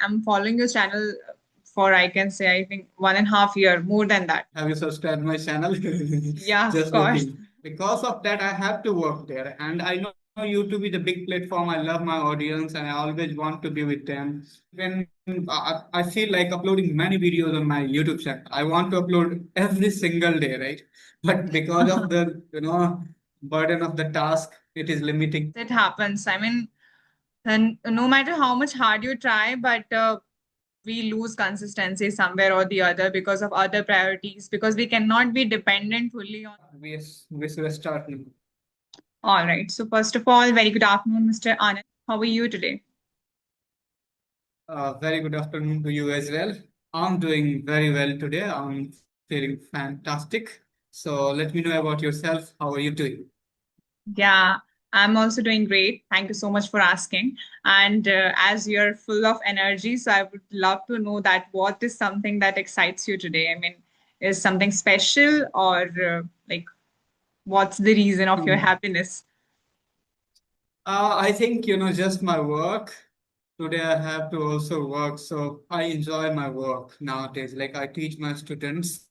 am following your channel for, I can say, I think 1.5 year, more than that. Have you subscribed my channel? Yeah, of Just course. joking. Because of that, I have to work there. And I know YouTube is a big platform. I love my audience and I always want to be with them. When I feel like uploading many videos on my YouTube channel, I want to upload every single day, right? But because of the, burden of the task, it is limiting. It happens. I mean, and no matter how much hard you try, but we lose consistency somewhere or the other because of other priorities, because we cannot be dependent fully on. We should start now. All right. So, first of all, very good afternoon, Mr. Anand. How are you today? Very good afternoon to you as well. I'm doing very well today. I'm feeling fantastic. So let me know about yourself. How are you doing? Yeah, I'm also doing great. Thank you so much for asking. And as you're full of energy, so I would love to know that what is something that excites you today? I mean, is something special or like what's the reason of your Hmm. happiness? I think, just my work. Today I have to also work. So I enjoy my work nowadays. Like I teach my students.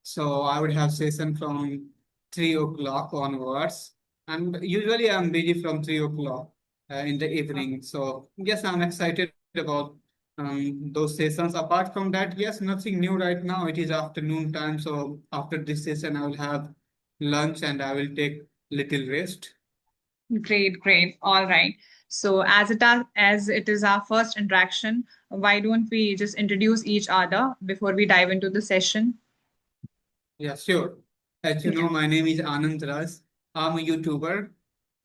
So I would have session from 3 o'clock onwards. And usually I'm busy from 3 o'clock in the evening. So yes, I'm excited about those sessions. Apart from that, yes, nothing new right now. It is afternoon time. So after this session, I will have lunch and I will take little rest. Great, great. All right. So as it is our first interaction, why don't we just introduce each other before we dive into the session? Yeah, sure. As you Yeah. know, my name is Anand Raj. I'm a YouTuber.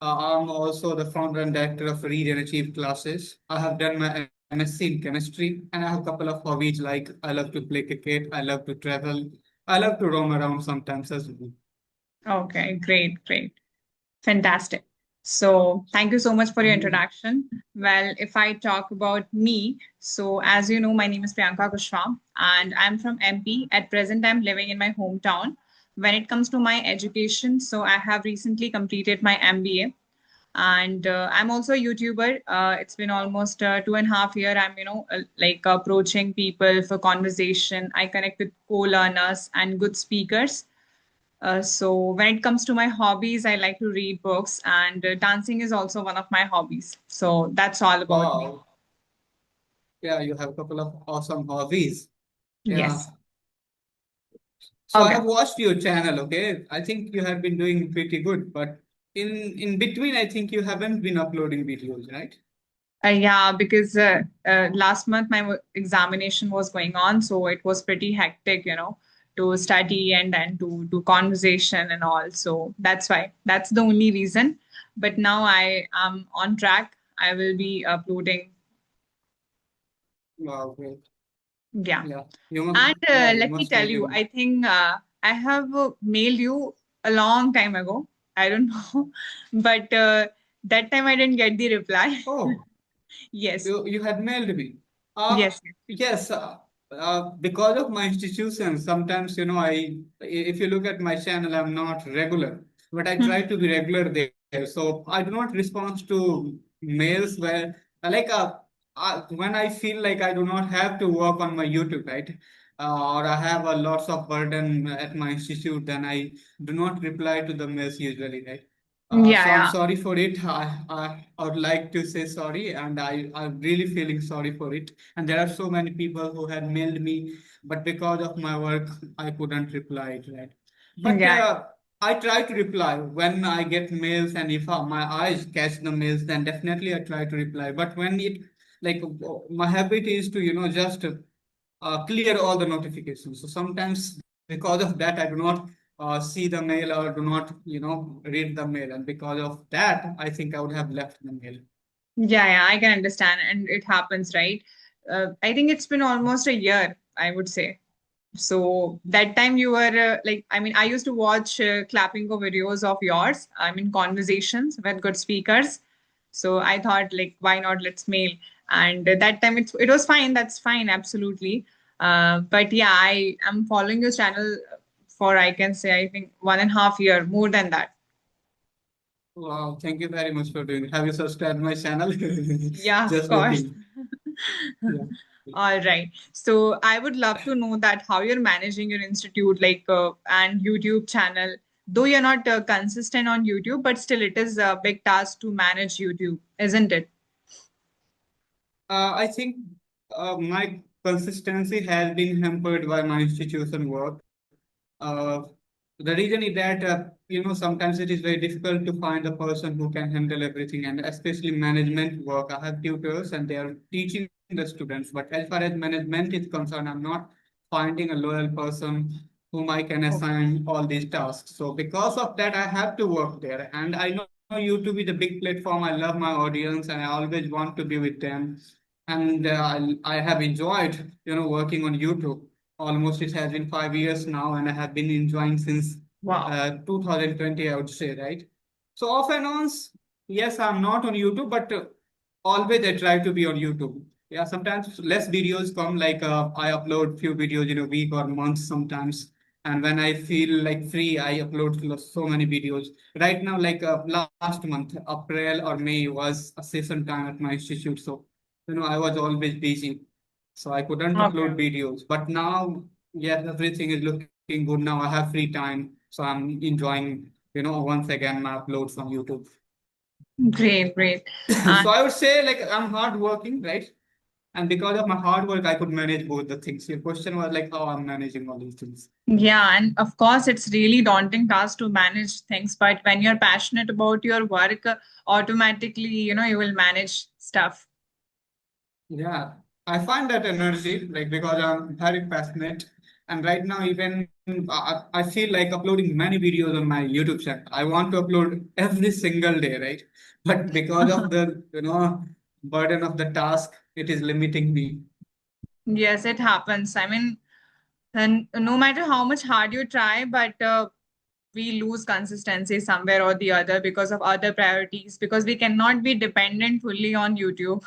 I'm also the founder and director of Read and Achieve classes. I have done my MSc in chemistry, and I have a couple of hobbies like I love to play cricket, I love to travel, I love to roam around sometimes as well. Okay, great, great. Fantastic. So, thank you so much for your Mhm. introduction. Well, if I talk about me, so as you know, my name is Priyanka and I'm from MP. At present, I'm living in my hometown. When it comes to my education, so I have recently completed my MBA, and I'm also a YouTuber. It's been almost 2.5 years. I'm, like approaching people for conversation. I connect with co-learners and good speakers. So when it comes to my hobbies, I like to read books, and dancing is also one of my hobbies. So that's all about me. Wow. Yeah, you have a couple of awesome hobbies. Yeah. Yes. So I Okay. have watched your channel, okay? I think you have been doing pretty good, but in between, I think you haven't been uploading videos, right? Yeah, because last month my examination was going on, so it was pretty hectic, to study and then to do conversation and all. So that's why. That's the only reason. But now I am on track. I will be uploading. Wow, great. Yeah. Yeah, And you let me must tell be you, doing. I think I have mailed you a long time ago. I don't know, but that time I didn't get the reply. Oh, Yes, you had mailed me. Uh, yes. yes, because of my institution, sometimes, if you look at my channel, I'm not regular, but I try to be regular there. So I do not respond to mails where, like, when I feel like I do not have to work on my YouTube, right? Or I have a lots of burden at my institute, then I do not reply to the mails usually, right? Yeah, So I'm yeah. sorry for it. I would like to say sorry, and I'm really feeling sorry for it. And there are so many people who had mailed me, but because of my work, I couldn't reply it, right? But Yeah. I try to reply when I get mails, and if my eyes catch the mails, then definitely I try to reply. But when it like my habit is to just clear all the notifications. So sometimes because of that, I do not see the mail or do not, read the mail. And because of that, I think I would have left the mail. Yeah, yeah, I can understand. And it happens, right? I think it's been almost a year, I would say. So that time you were like, I mean, I used to watch clapping videos of yours. I mean, conversations with good speakers. So I thought, like, why not? Let's mail. And that time it was fine. That's fine, absolutely. But yeah, I am following your channel for, I can say, I think 1.5 year, more than that. Wow, thank you very much for doing it. Have you subscribed my channel? Yeah, of Just course. joking. Yeah. All right. So I would love to know that how you're managing your institute, like and YouTube channel. Though you're not consistent on YouTube, but still it is a big task to manage YouTube, isn't it? I think my consistency has been hampered by my institution work. Uh, the reason is that sometimes it is very difficult to find a person who can handle everything, and especially management work. I have tutors and they are teaching the students, but as far as management is concerned, I'm not finding a loyal person whom I can Okay. assign all these tasks. So because of that, I have to work there, and I know YouTube is a big platform. I love my audience, and I always want to be with them. And I have enjoyed, working on YouTube. Almost it has been 5 years now, and I have been enjoying since Wow. 2020, I would say, right? So off and ons, yes, I'm not on YouTube, but always I try to be on YouTube. Yeah, sometimes less videos come, like I upload few videos in a week or month sometimes. And when I feel like free, I upload so many videos. Right now, like last month, April or May was a session time at my institute. So, I was always busy. So I couldn't Okay. upload videos. But now, yes, everything is looking good now. I have free time. So I'm enjoying, once again my uploads on YouTube. Great, great. So And I would say like I'm hardworking, right? And because of my hard work, I could manage both the things. Your question was like how I'm managing all these things. yeah, and of course, it's really daunting task to manage things, but when you're passionate about your work, automatically, you will manage stuff. Yeah, I find that energy, like because I'm very passionate. And right now, even I feel like uploading many videos on my YouTube channel. I want to upload every single day, right? But because of the, burden of the task, it is limiting me. Yes, it happens. I mean, and no matter how much hard you try, but we lose consistency somewhere or the other because of other priorities, because we cannot be dependent fully on YouTube.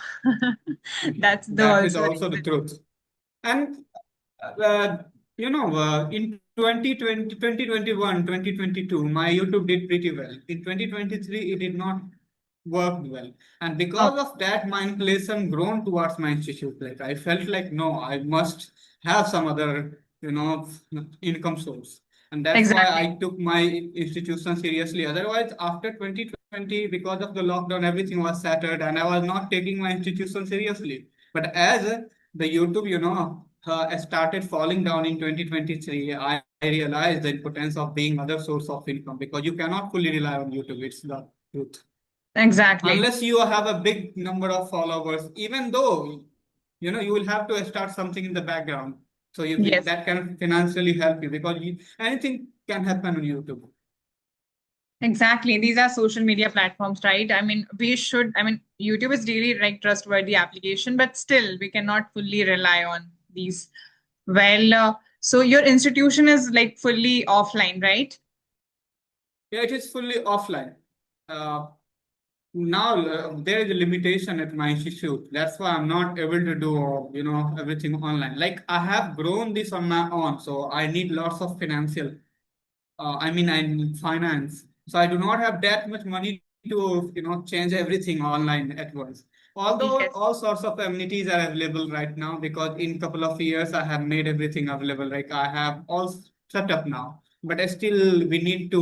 That's the That is also also the reason. truth. And uh, in 2020, 2021, 2022, my YouTube did pretty well. In 2023, it did not work well. And because Okay, of that, my inclination grown towards my institute. Like I felt like, no, I must have some other, income source. And that's why exactly. I took my institution seriously. Otherwise, after 2020, because of the lockdown, everything was shattered and I was not taking my institution seriously. But as the YouTube, started falling down in 2023, I realized the importance of being other source of income because you cannot fully rely on YouTube. It's the truth. Exactly. Unless you have a big number of followers, even though, you will have to start something in the background. So Yes. that can financially help you because anything can happen on YouTube. Exactly. These are social media platforms, right? I mean, YouTube is really like trustworthy application, but still we cannot fully rely on these. Well, so your institution is like fully offline, right? Yeah, it is fully offline. Uh, Now there is a limitation at my institute. That's why I'm not able to do everything online. Like I have grown this on my own, so I need lots of financial. I need finance. So I do not have that much money to change everything online at once. Although Yes. all sorts of amenities are available right now because in couple of years I have made everything available. Like I have all set up now, but still we need to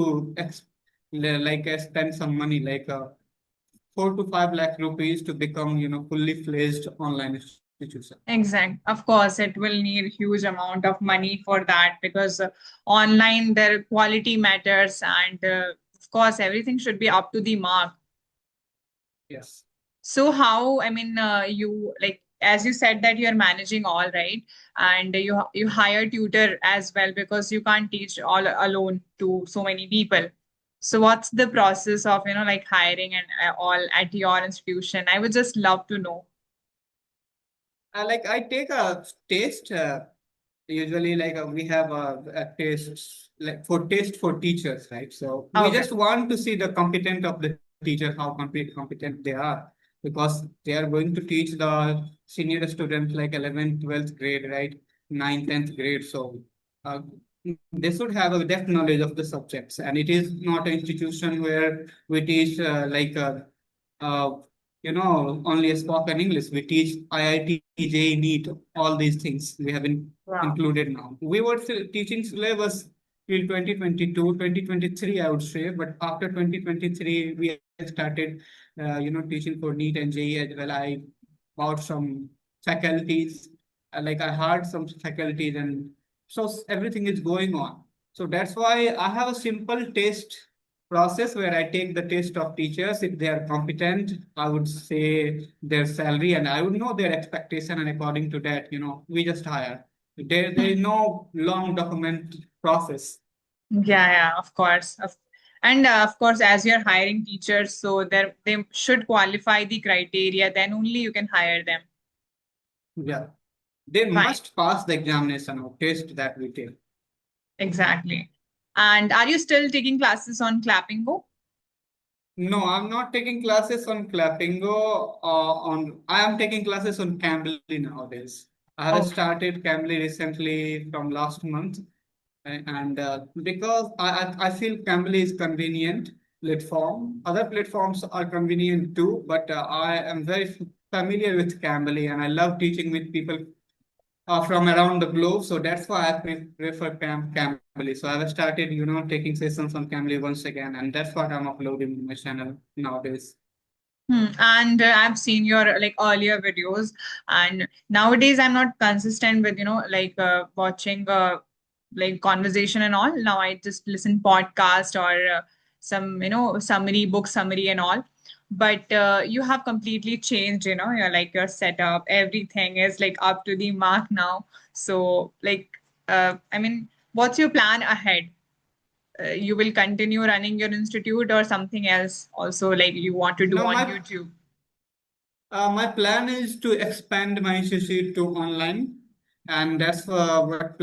spend some money like. 4 to 5 lakh rupees to become, fully fledged online institution. Exact. Of course, it will need huge amount of money for that because online their quality matters, and of course everything should be up to the mark. Yes. So how, I mean, you like as you said that you're managing all right, and you hire tutor as well because you can't teach all alone to so many people. So what's the process of, like hiring and all at your institution? I would just love to know. I take a taste. Usually, like we have a taste like for taste for teachers, right? So we Okay. just want to see the competent of the teacher, how competent they are, because they are going to teach the senior students like 11th, 12th grade, right? 9th, 10th grade. So uh, they should have a depth knowledge of the subjects, and it is not an institution where we teach only a spoken English. We teach IIT, JEE, NEET, all these things we have been Wow. included now. We were still teaching syllabus till 2022, 2023, I would say, but after 2023, we started, teaching for NEET and JEE as well. I bought some faculties, like I hired some faculties, and so everything is going on. So that's why I have a simple test process where I take the test of teachers. If they are competent, I would say their salary and I would know their expectation. And according to that, we just hire. There is no long document process. Yeah, yeah, of course. And of course, as you're hiring teachers, so they should qualify the criteria, then only you can hire them. Yeah. They Right, must pass the examination or test that we take. exactly. And are you still taking classes on Clapping Go? No, I'm not taking classes on Clappingo. I am taking classes on Cambly nowadays. I have Okay. started Cambly recently from last month, and because I feel Cambly is convenient platform. Other platforms are convenient too, but I am very familiar with Cambly, and I love teaching with people from around the globe. So that's why I prefer Cambly. So I've started, taking sessions on Cambly once again, and that's what I'm uploading to my channel nowadays. And I've seen your like earlier videos, and nowadays I'm not consistent with like watching like conversation and all. Now I just listen podcast or some summary, book summary and all. But you have completely changed, your like your setup. Everything is like up to the mark now. So like, I mean, what's your plan ahead? You will continue running your institute or something else also like you want to do Now, on my YouTube? my plan is to expand my institute to online, and that's what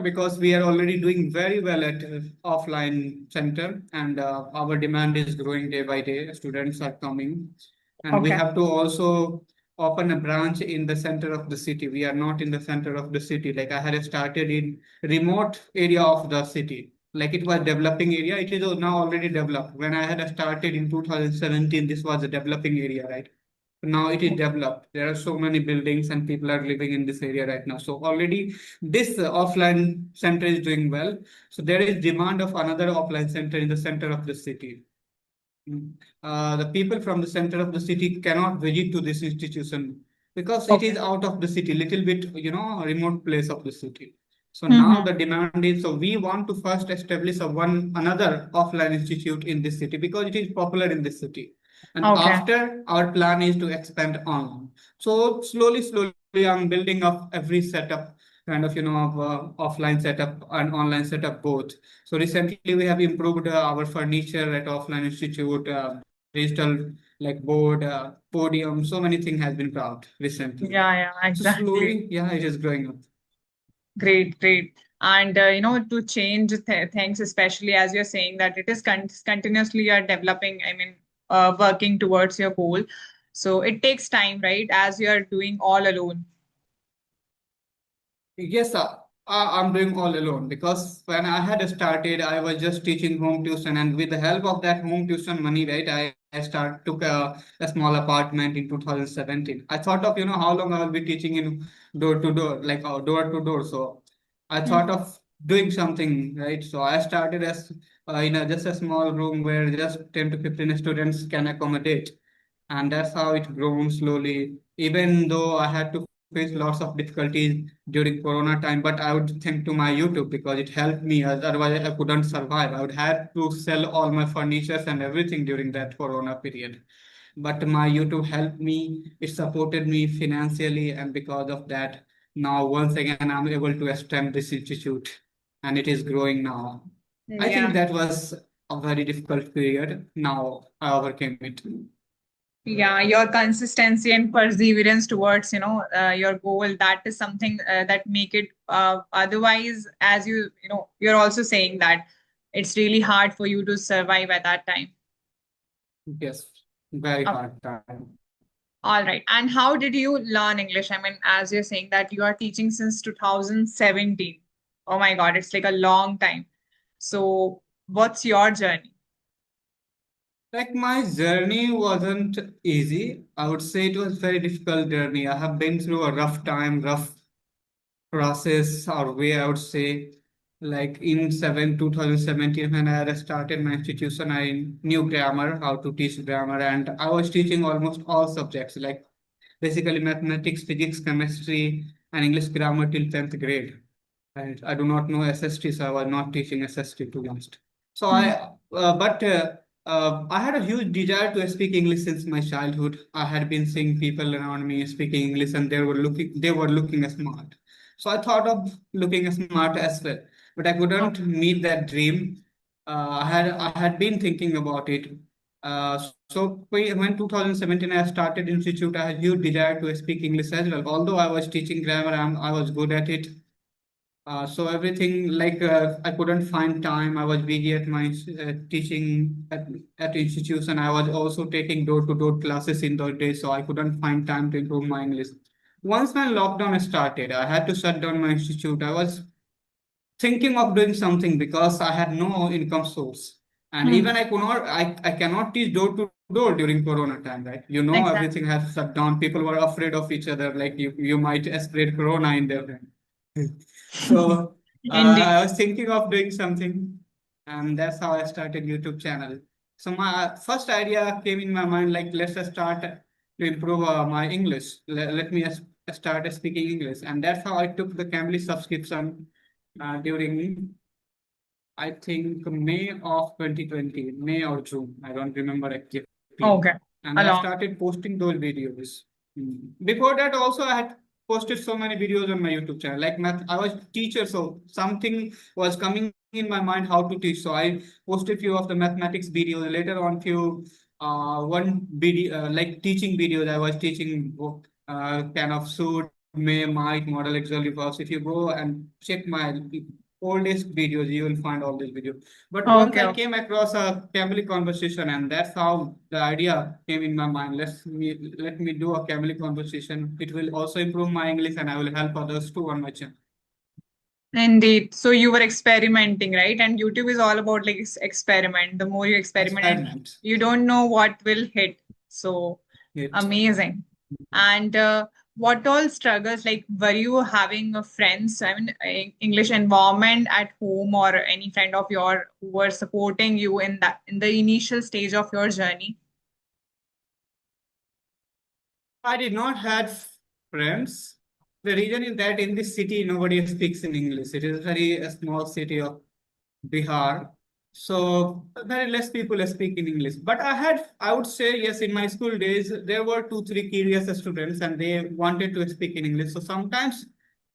because we are already doing very well at offline center, and our demand is growing day by day. Students are coming, and we Okay. have to also open a branch in the center of the city. We are not in the center of the city. Like I had started in remote area of the city. Like it was developing area. It is now already developed. When I had started in 2017, this was a developing area, right? Now it is developed. There are so many buildings and people are living in this area right now. So already this offline center is doing well. So there is demand of another offline center in the center of the city. The people from the center of the city cannot visit to this institution because it Okay. is out of the city, little bit, remote place of the city. So now Mm-hmm. the demand is, so we want to first establish another offline institute in this city because it is popular in this city. And Okay. after our plan is to expand online. So slowly, I'm building up every setup kind of, of offline setup and online setup both. So recently we have improved our furniture at Offline Institute, digital like board, podium, so many things has been brought recently. Yeah, yeah, So exactly. slowly, yeah, it is growing up. Great, great. And to change things, especially as you're saying that it is continuously you're developing, I mean, working towards your goal. So it takes time, right? As you're doing all alone. Yes, I'm doing all alone because when I had started, I was just teaching home tuition, and with the help of that home tuition money, right, I took a small apartment in 2017. I thought of how long I will be teaching in door to door, like door to door. So I thought Mhm. of doing something, right? So I started as in just a small room where just 10 to 15 students can accommodate, and that's how it grown slowly. Even though I had to face lots of difficulties during Corona time, but I would thank to my YouTube because it helped me. Otherwise, I couldn't survive. I would have to sell all my furnitures and everything during that Corona period. But my YouTube helped me. It supported me financially, and because of that, now once again I'm able to extend this institute, and it is growing now. I think Yeah. that was a very difficult period. Now I overcame it. Yeah, your consistency and perseverance towards, your goal, that is something that make it otherwise, as you're also saying that it's really hard for you to survive at that time. Yes, very Oh, hard time. all right. And how did you learn English? I mean, as you're saying that you are teaching since 2017. Oh my God, it's like a long time. So what's your journey? Like my journey wasn't easy. I would say it was very difficult journey. I have been through a rough time, rough process or way, I would say. Like in 2017, when I had started my institution, I knew grammar, how to teach grammar, and I was teaching almost all subjects, like basically mathematics, physics, chemistry, and English grammar till 10th grade. And I do not know SST, so I was not teaching SST to be honest. So Hmm. I had a huge desire to speak English since my childhood. I had been seeing people around me speaking English, and they were looking smart. So I thought of looking smart as well, but I couldn't meet that dream. I had been thinking about it. When 2017 I started institute, I had huge desire to speak English as well. Although I was teaching grammar, I was good at it. So everything like I couldn't find time. I was busy at my teaching at institution. I was also taking door-to-door classes in those days, so I couldn't find time to improve my English. Once my lockdown started, I had to shut down my institute. I was thinking of doing something because I had no income source. And Hmm. even I cannot teach door to door during Corona time, right? You know, Exactly. everything has shut down. People were afraid of each other, like you might spread Corona in their hand. So Indeed. I was thinking of doing something, and that's how I started YouTube channel. So my first idea came in my mind, like let's just start to improve my English. Let me start speaking English, and that's how I took the Cambly subscription during I think May of 2020, May or June. I don't remember exactly. Okay. And I Along. started posting those videos. Before that, also I had posted so many videos on my YouTube channel. Like math, I was teacher, so something was coming in my mind how to teach. So I posted few of the mathematics videos. Later on, few one video like teaching videos. I was teaching kind of suit, may, might, model, auxiliary verbs. If you go and check my oldest videos, you will find all these videos. But once Okay. I Okay. came across a Cambly conversation, and that's how the idea came in my mind. Let me do a Cambly conversation. It will also improve my English, and I will help others too on my channel. Indeed. So you were experimenting, right? And YouTube is all about like experiment. The more you experiment, and Experiment. you don't know what will hit. So It. amazing. And what all struggles, like were you having a friends, I mean, English environment at home or any friend of your who were supporting you in that in the initial stage of your journey? I did not have friends. The reason is that in this city nobody speaks in English. It is very a small city of Bihar. So very less people speak in English. But I would say, yes, in my school days, there were two, three curious students and they wanted to speak in English. So sometimes,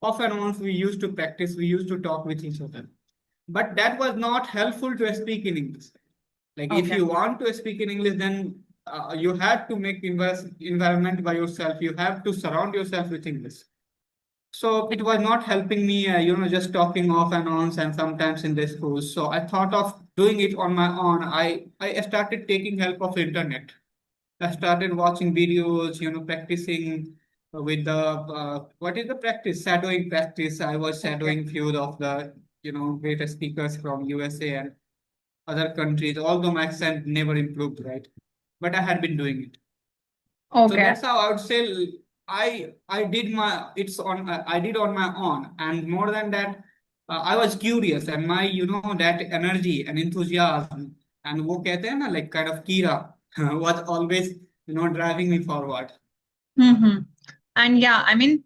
off and on, we used to practice, we used to talk with each other. But that was not helpful to speak in English. Like if Okay. you want to speak in English, then you have to make environment by yourself. You have to surround yourself with English. So it was not helping me, just talking off and on and sometimes in the schools. So I thought of doing it on my own. I started taking help of internet. I started watching videos, practicing with the, what is the practice? Shadowing practice. I was Okay. shadowing few of the, great speakers from USA and other countries, although my accent never improved, right? But I had been doing it. So Okay. that's how I would say I did my it's on I did on my own, and more than that, I was curious, and my that energy and enthusiasm and वो कहते हैं ना like kind of kira was always driving me forward. Mm-hmm. And yeah, I mean,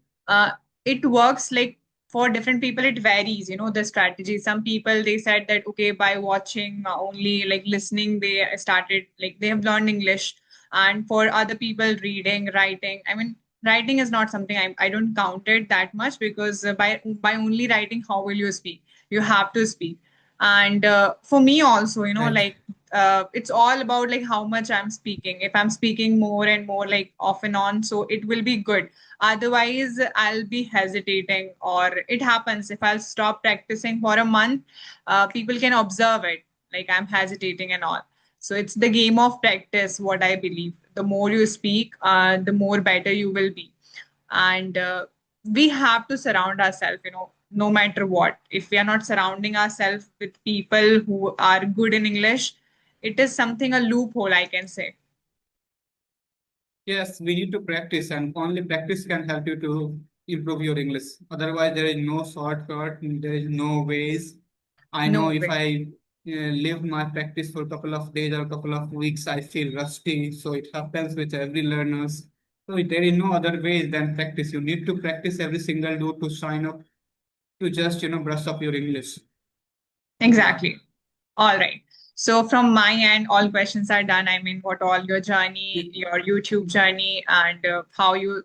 it works like for different people, it varies, the strategy. Some people, they said that, okay, by watching only, like listening, they started, like they have learned English. And for other people, reading, writing. I mean, writing is not something I don't count it that much because by only writing, how will you speak? You have to speak. And for me also, Right. like it's all about like how much I'm speaking. If I'm speaking more and more like off and on, so it will be good. Otherwise, I'll be hesitating, or it happens if I'll stop practicing for a month, people can observe it, like I'm hesitating and all. So it's the game of practice, what I believe. The more you speak, the more better you will be. And we have to surround ourselves, no matter what. If we are not surrounding ourselves with people who are good in English, it is something a loophole, I can say. Yes, we need to practice, and only practice can help you to improve your English. Otherwise, there is no shortcut, there is no ways. I know No if way. I leave my practice for a couple of days or a couple of weeks, I feel rusty. So it happens with every learners. So there is no other way than practice. You need to practice every single day to sign up to just brush up your English. Yeah. Exactly. All right. So from my end, all questions are done. I mean, what all your journey, Y- your YouTube journey, and how you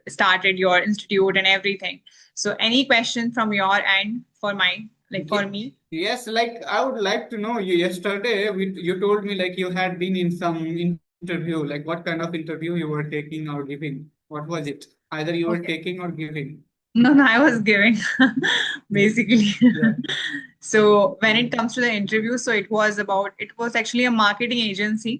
started your institute and everything. So any question from your end for my for Ye- me? Yes, like I would like to know you yesterday you told me like you had been in some interview, like what kind of interview you were taking or giving. What was it? Either you were Okay. taking or giving. No, no, I was giving basically. Yeah. So when it Mhm. comes to the interview, so it was actually a marketing agency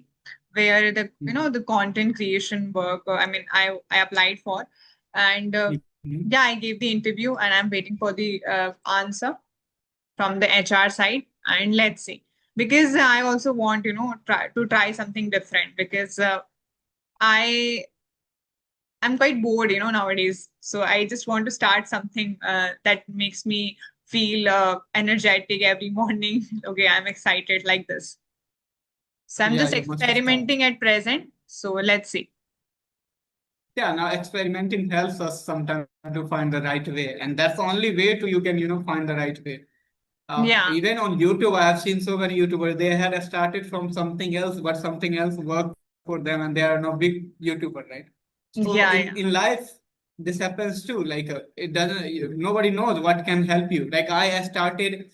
where the content creation work, I applied for, and Mhm. yeah, I gave the interview and I'm waiting for the answer from the HR side, and let's see. Because I also want, try something different because I I'm quite bored, nowadays. So I just want to start something that makes me feel energetic every morning. Okay, I'm excited like this. So I'm Yeah, just you must start. experimenting at present. So let's see. Yeah, now experimenting helps us sometimes to find the right way, and that's the only way to you can find the right way. Yeah, Even on YouTube, I have seen so many YouTubers. They had started from something else, but something else worked for them, and they are now big YouTuber, right? So yeah, in yeah. life, this happens too. Like it doesn't. Nobody knows what can help you. Like I started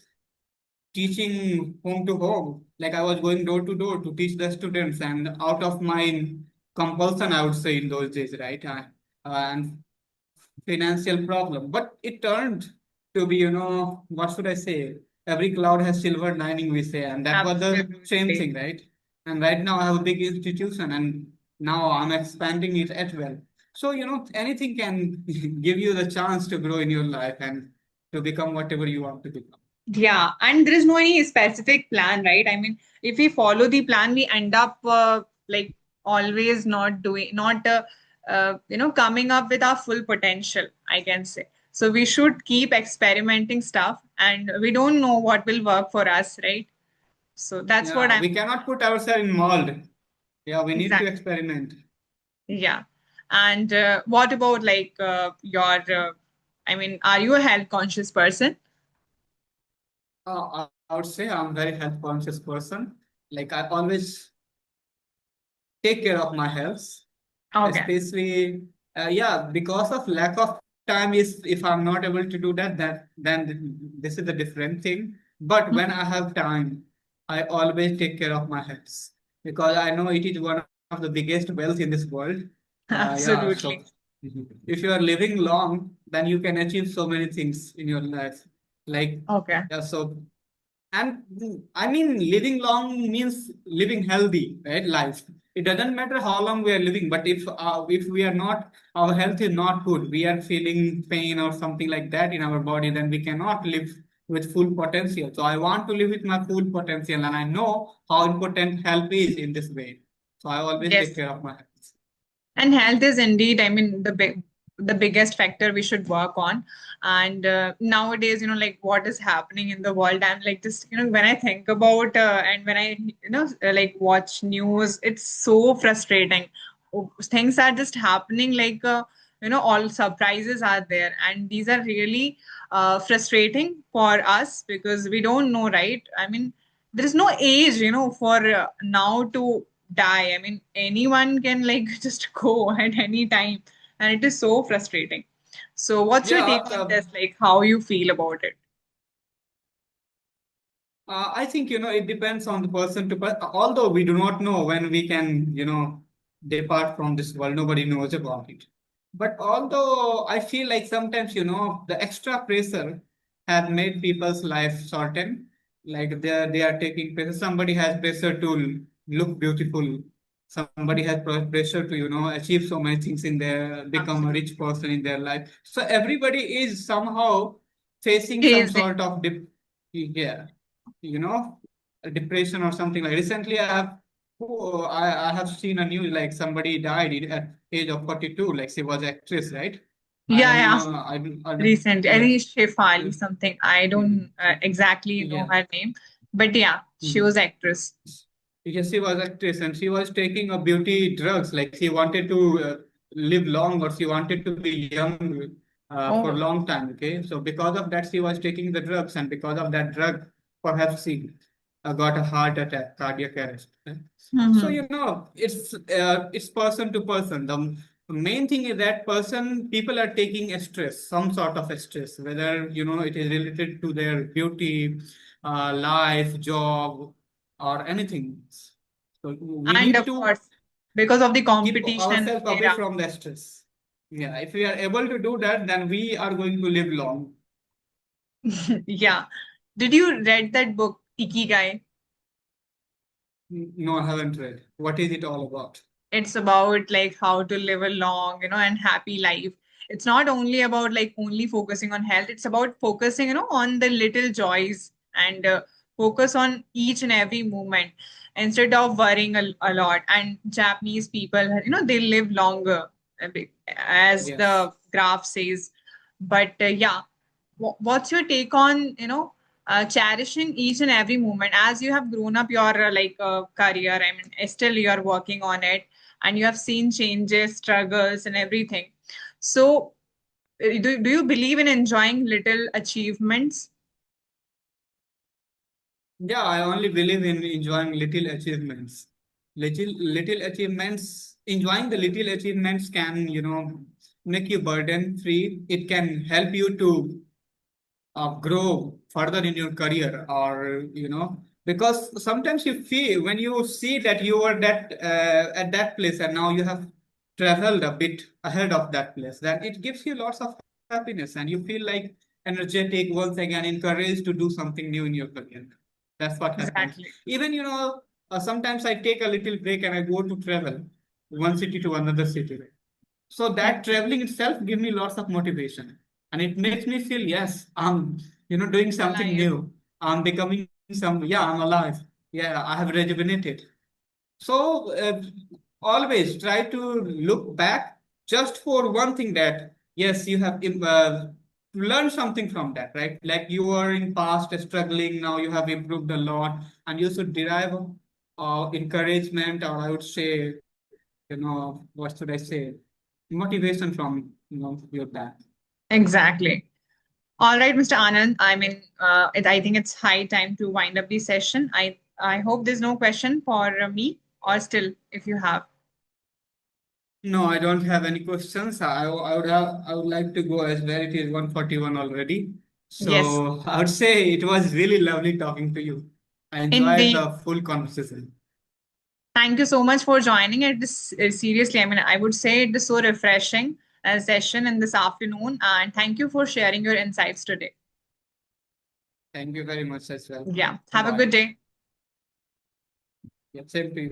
teaching home to home. Like I was going door to door to teach the students, and out of my compulsion, I would say in those days, right? And financial problem. But it turned to be, what should I say? Every cloud has silver lining, we say, and that was the same Absolutely. thing, right? And right now I have a big institution, and now I'm expanding it as well. So, anything can give you the chance to grow in your life and to become whatever you want to become. Yeah, and there is no any specific plan, right? I mean, if we follow the plan, we end up always not coming up with our full potential, I can say. So we should keep experimenting stuff, and we don't know what will work for us, right? So that's what Yeah, I'm we cannot put ourselves in mold. Yeah, we need to exactly. experiment. Yeah. And what about are you a health conscious person? I would say I'm very health conscious person. Like I always take care of my health, Okay. especially yeah, because of lack of time. Is if I'm not able to do that, then this is a different thing. But when I have time, I always take care of my health because I know it is one of the biggest wealth in this world. Yeah, so Absolutely. if you are living long, then you can achieve so many things in your life. Like Okay. yeah, so and I mean, living long means living healthy, right? Life. It doesn't matter how long we are living, but if we are not, our health is not good, we are feeling pain or something like that in our body, then we cannot live with full potential. So I want to live with my full potential, and I know how important health is in this way. So I always take Yes. care of my health. And health is indeed, I mean, the biggest factor we should work on. And nowadays, what is happening in the world, I'm like just, when I think about and when I, watch news, it's so frustrating. Things are just happening all surprises are there, and these are really frustrating for us because we don't know, right? I mean, there is no age, for now to die. I mean, anyone can just go at any time, and it is so frustrating. So, what's your Yeah, take on this? Like, how you feel about it? I think it depends on the person to person. Although we do not know when we can depart from this world, nobody knows about it. But although I feel like sometimes the extra pressure has made people's life shorten. Like they are taking pressure. Somebody has pressure to look beautiful. Somebody has pressure to achieve so many things in their become a rich Absolutely. person in their life. So everybody is somehow facing some Chasing. sort of yeah, you know depression or something like. Recently, I have seen a news like somebody died at age of 42. Like she was actress, right? I Yeah, don't yeah. know. I don't. Recent. I Yes. think Shefali something. I don't exactly know Yeah. her name, but yeah, she was actress. Yes, she was actress and she was taking a beauty drugs. Like she wanted to live long or she wanted to be young for a Oh. long time. Okay, so because of that, she was taking the drugs, and because of that drug, perhaps she got a heart attack, cardiac arrest. Okay? So Mm-hmm. you know, it's person to person. The main thing is that person people are taking a stress, some sort of a stress, whether you know it is related to their beauty, life, job or anything. So we And need of to course, because of the keep competition ourselves away era. from the stress. Yeah, if we are able to do that, then we are going to live long. Yeah. Did you read that book, Ikigai? No, I haven't read. What is it all about? It's about like how to live a long, and happy life. It's not only about like only focusing on health. It's about focusing, on the little joys and focus on each and every moment instead of worrying a lot. And Japanese people, they live longer, as Yes. the graph says. But yeah, what's your take on, cherishing each and every moment as you have grown up your career? I mean, still you're working on it and you have seen changes, struggles, and everything. So, do you believe in enjoying little achievements? Yeah, I only believe in enjoying little achievements. Little achievements, enjoying the little achievements can, you know, make you burden free. It can help you to grow further in your career, or you know, because sometimes you feel when you see that you are that at that place and now you have traveled a bit ahead of that place, then it gives you lots of happiness and you feel like energetic once again, encouraged to do something new in your career. That's what happens. Exactly. Even you know, sometimes I take a little break and I go to travel one city to another city. So that Okay. traveling itself give me lots of motivation, and it makes me feel yes, I'm you know doing something Alive. new. I'm becoming some yeah, I'm alive. Yeah, I have rejuvenated. So always try to look back just for one thing that yes, you have learned something from that, right? Like you were in past struggling, now you have improved a lot, and you should derive encouragement, or I would say, you know, what should I say, motivation from you know your dad. Exactly. All right, Mr. Anand. I mean, I think it's high time to wind up the session. I hope there's no question for me, or still, if you have. No, I don't have any questions. I would like to go as well. It is 1:41 already. Yes, So I would say it was really lovely talking to you. I enjoyed indeed. the full conversation. Thank you so much for joining it. This seriously, I mean, I would say it is so refreshing session in this afternoon, and thank you for sharing your insights today. Thank you very much as well. Yeah, Bye have a bye. good day. Yeah, same to you.